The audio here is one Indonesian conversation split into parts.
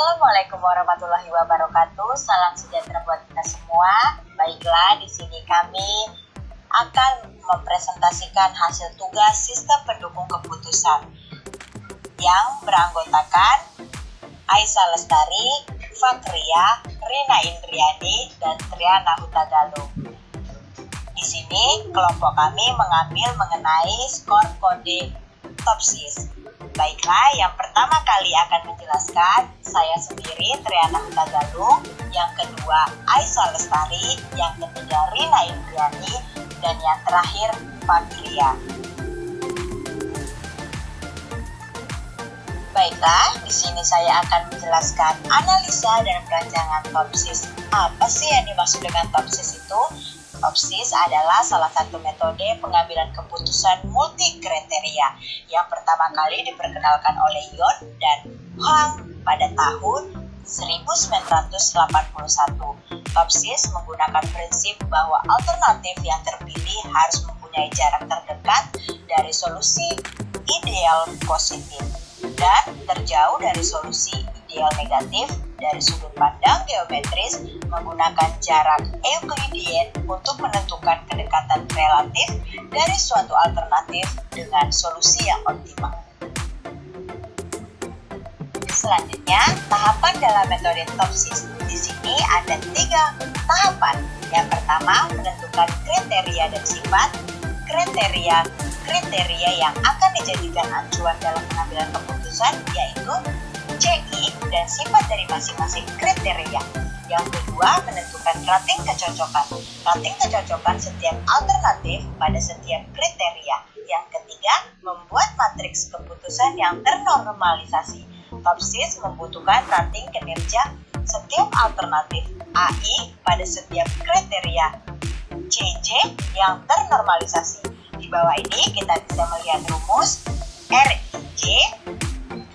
Assalamualaikum warahmatullahi wabarakatuh. Salam sejahtera buat kita semua. Baiklah, di sini kami akan mempresentasikan hasil tugas sistem pendukung keputusan yang beranggotakan Aisyah Lestari, Fakria, Rina Indriani, dan Triana Hutagalung. Di sini kelompok kami mengambil mengenai skor kode TOPSIS. Baiklah, yang pertama kali akan menjelaskan saya sendiri, Triana Hutagalung, yang kedua Aisyah Lestari, yang ketiga Rina Indriani, dan yang terakhir Fakria. Baiklah, di sini saya akan menjelaskan analisa dan perancangan TOPSIS. Apa sih yang dimaksud dengan TOPSIS itu? TOPSIS adalah salah satu metode pengambilan keputusan multi kriteria yang pertama kali diperkenalkan oleh Yon dan Hwang pada tahun 1981. TOPSIS menggunakan prinsip bahwa alternatif yang terpilih harus mempunyai jarak terdekat dari solusi ideal positif dan terjauh dari solusi ideal negatif dari sudut pandang geometris menggunakan jarak Euclidean untuk menentukan kedekatan relatif dari suatu alternatif dengan solusi yang optimal. Selanjutnya, tahapan dalam metode TOPSIS. Di sini ada 3 tahapan. Yang pertama, menentukan kriteria dan sifat kriteria yang akan dijadikan acuan dalam pengambilan keputusan, yaitu CI dan sifat dari masing-masing kriteria. Yang kedua, menentukan rating kecocokan. Rating kecocokan setiap alternatif pada setiap kriteria. Yang ketiga, membuat matriks keputusan yang ternormalisasi. TOPSIS membutuhkan rating kinerja setiap alternatif AI pada setiap kriteria CJ yang ternormalisasi. Di bawah ini kita bisa melihat rumus RIJ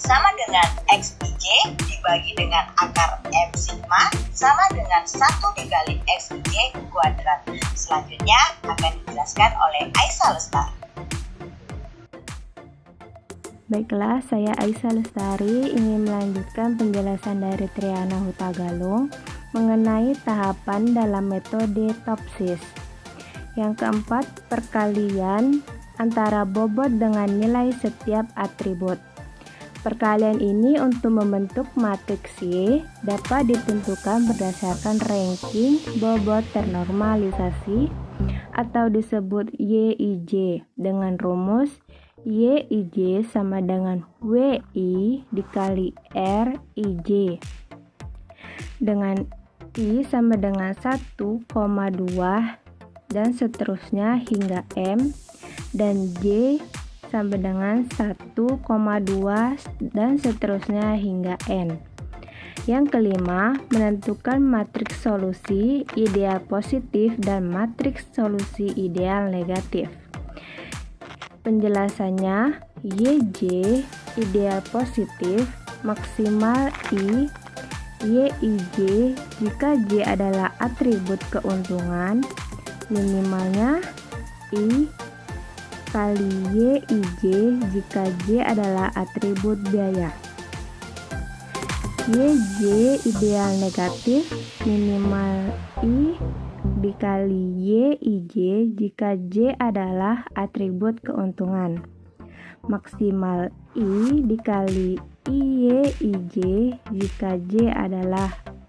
sama dengan XIJ dibagi dengan akar M sigma sama dengan 1 dikali XIJ kuadrat. Selanjutnya akan dijelaskan oleh Aisyah Lestari. Baiklah, saya Aisyah Lestari ingin melanjutkan penjelasan dari Triana Hutagalung mengenai tahapan dalam metode TOPSIS. Yang keempat, perkalian antara bobot dengan nilai setiap atribut. Perkalian ini untuk membentuk matriks Y dapat ditentukan berdasarkan ranking bobot ternormalisasi atau disebut YIJ dengan rumus YIJ sama dengan WI dikali RIJ dengan I sama dengan 1,2 dan seterusnya hingga M dan J sama dengan 1,2 dan seterusnya hingga N. Yang kelima, menentukan matriks solusi ideal positif dan matriks solusi ideal negatif. Penjelasannya, YJ ideal positif maksimal I YIJ jika J adalah atribut keuntungan, minimalnya I kali YIJ jika J adalah atribut biaya. YJ ideal negatif, minimal I dikali YIJ jika J adalah atribut keuntungan, maksimal I dikali IYIJ jika J adalah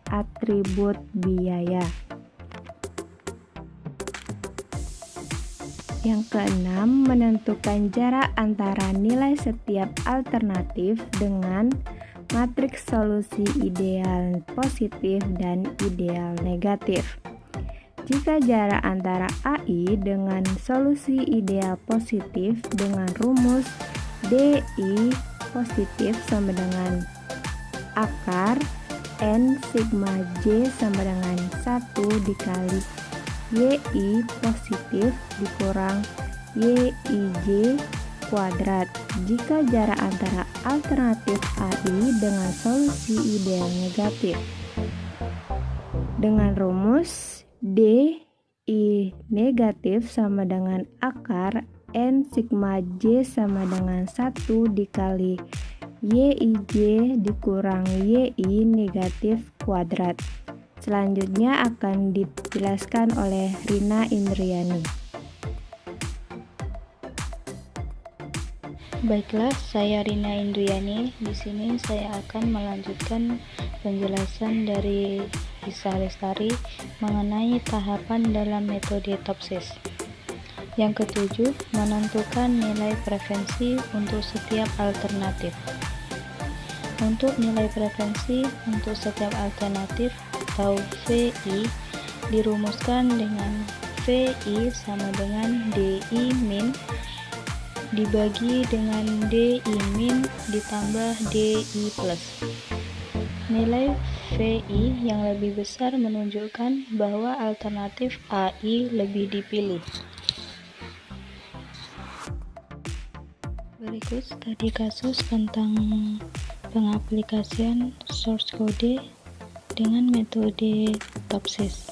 atribut biaya. Yang keenam, menentukan jarak antara nilai setiap alternatif dengan matriks solusi ideal positif dan ideal negatif. Jika jarak antara AI dengan solusi ideal positif dengan rumus DI positif sama dengan akar N sigma J sama dengan 1 dikali YI positif dikurang YIJ kuadrat jika jarak antara alternatif AI dengan solusi ideal negatif. Dengan rumus DI negatif sama dengan akar N sigma J sama dengan 1 dikali YIJ dikurang YI negatif kuadrat. Selanjutnya akan dijelaskan oleh Rina Indriani. Baiklah, saya Rina Indriani. Di sini saya akan melanjutkan penjelasan dari Lisa Lestari mengenai tahapan dalam metode TOPSIS. Yang ketujuh, menentukan nilai preferensi untuk setiap alternatif. Untuk nilai preferensi untuk setiap alternatif atau VI dirumuskan dengan VI sama dengan DI min dibagi dengan DI min ditambah DI plus. Nilai VI yang lebih besar menunjukkan bahwa alternatif AI lebih dipilih. Berikut studi kasus tentang pengaplikasian source code dengan metode TOPSIS.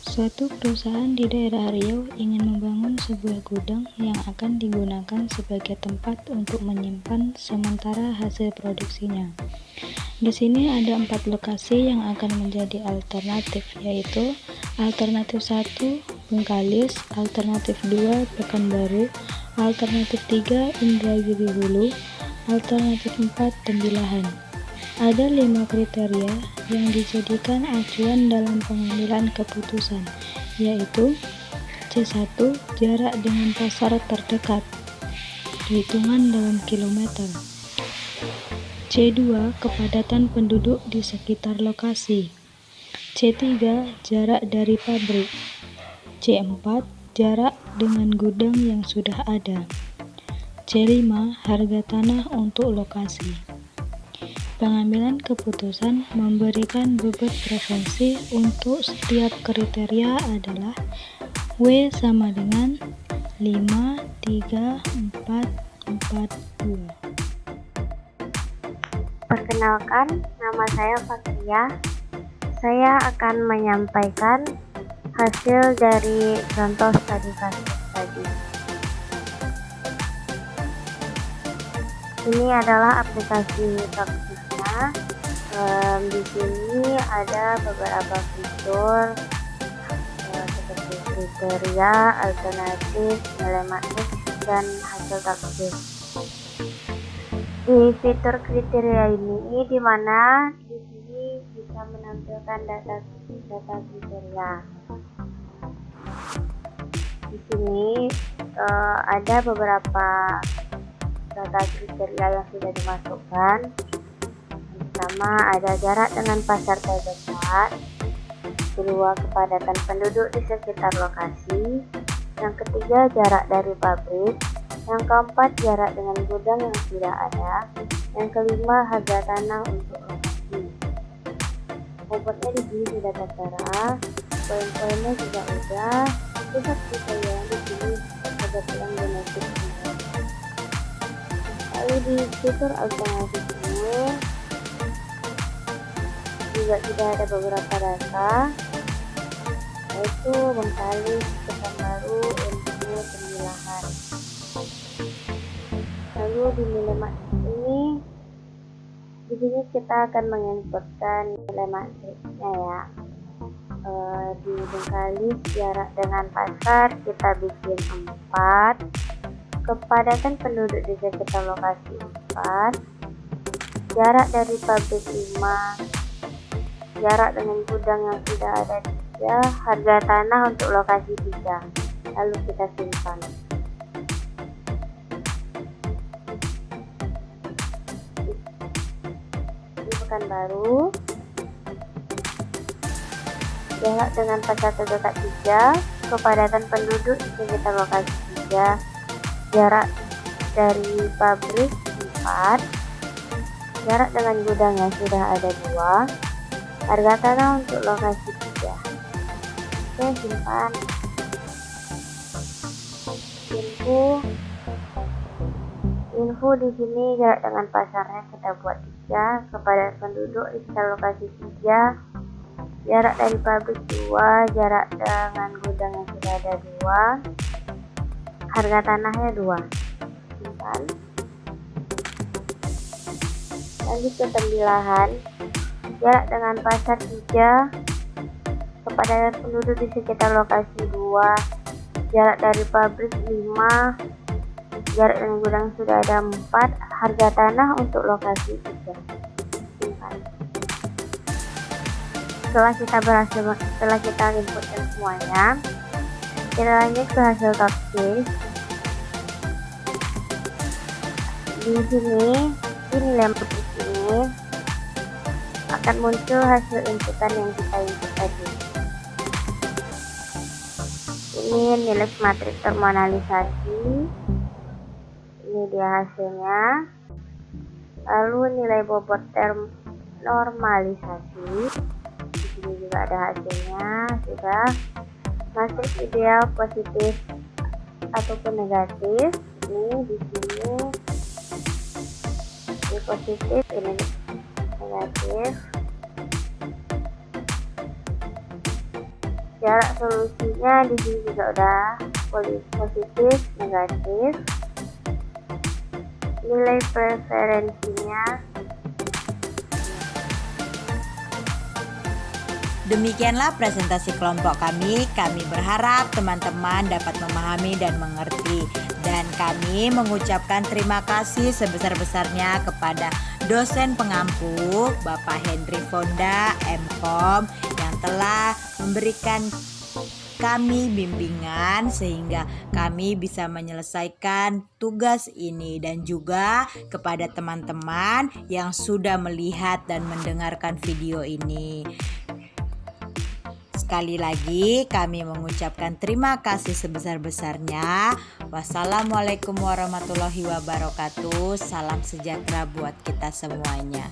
Suatu perusahaan di daerah Riau ingin membangun sebuah gudang yang akan digunakan sebagai tempat untuk menyimpan sementara hasil produksinya. Di sini ada 4 lokasi yang akan menjadi alternatif, yaitu alternatif 1 Bengkalis, alternatif 2 Pekanbaru, alternatif 3 Indragiri Hulu, alternatif 4 Tembilahan. Ada 5 kriteria yang dijadikan acuan dalam pengambilan keputusan, yaitu C1 jarak dengan pasar terdekat, hitungan dalam kilometer. C2 kepadatan penduduk di sekitar lokasi. C3 jarak dari pabrik. C4 jarak dengan gudang yang sudah ada. C5 harga tanah untuk lokasi. Pengambilan keputusan memberikan bobot preferensi untuk setiap kriteria adalah W sama dengan 5, 3, 4, 4, 2. Perkenalkan, nama saya Fakria. Saya akan menyampaikan hasil dari contoh studi kasus tadi. Ini adalah aplikasi TOPSIS. Di sini ada beberapa fitur seperti kriteria, alternatif, nilai matriks, dan hasil TOPSIS. Di fitur kriteria ini, di mana di sini bisa menampilkan data kriteria. Di sini ada beberapa data kriteria yang sudah dimasukkan. Pertama, ada jarak dengan pasar terdekat. Kedua, kepadatan penduduk di sekitar lokasi. Yang ketiga, jarak dari pabrik. Yang keempat, jarak dengan gudang yang sudah ada. Yang kelima, harga tanah untuk lokasi. Bobotnya di sini sudah tertera, poin-poinnya juga udah. Pusat kriteria yang di sini kebetulan genetik. Lalu di fitur alternatif ini juga sudah ada beberapa data, yaitu Bengkalis, Pekanbaru, Info, Tembilahan. Lalu di nilai matriks ini, di sini kita akan menginputkan nilai matriksnya ya. Di Bengkalis jarak dengan pasar kita bikin 4, kepadatan penduduk di sekitar lokasi 4, jarak dari pabrik 5, jarak dengan gudang yang sudah ada 3, harga tanah untuk lokasi 3. Lalu kita simpan. Di Pekanbaru, jarak dengan pasar terdekat 3, kepadatan penduduk di sekitar lokasi 3, jarak dari pabrik 4, jarak dengan gudang yang sudah ada 2, harga tanah untuk lokasi 3. Oke, simpan. Info di sini jarak dengan pasarnya kita buat 3, kepada penduduk di sekitar lokasi 3, jarak dari pabrik 2, jarak dengan gudang yang sudah ada 2, harga tanahnya 2. Simpan. Lanjut ke 9, jarak dengan pasar 3, kepadatan penduduk di sekitar lokasi 2, jarak dari pabrik 5, jarak dengan gudang sudah ada 4, harga tanah untuk lokasi 3. Setelah kita inputkan semuanya, kita lanjut ke hasil top case. Di sini, di nilai di sini akan muncul hasil inputan yang kita input tadi. Ini nilai matrik termonalisasi. Ini dia hasilnya. Lalu nilai bobot normalisasi. Di sini juga ada hasilnya. Sudah. Matrik ideal positif ataupun negatif. Ini di sini. Ini positif, ini negatif. Jarak solusinya di sini juga udah positif, negatif. Nilai preferensinya. Demikianlah presentasi kelompok kami. Kami berharap teman-teman dapat memahami dan mengerti. Dan kami mengucapkan terima kasih sebesar-besarnya kepada dosen pengampu Bapak Henry Fonda, MKom, yang telah memberikan kami bimbingan sehingga kami bisa menyelesaikan tugas ini, dan juga kepada teman-teman yang sudah melihat dan mendengarkan video ini. Sekali lagi kami mengucapkan terima kasih sebesar-besarnya. Wassalamualaikum warahmatullahi wabarakatuh. Salam sejahtera buat kita semuanya.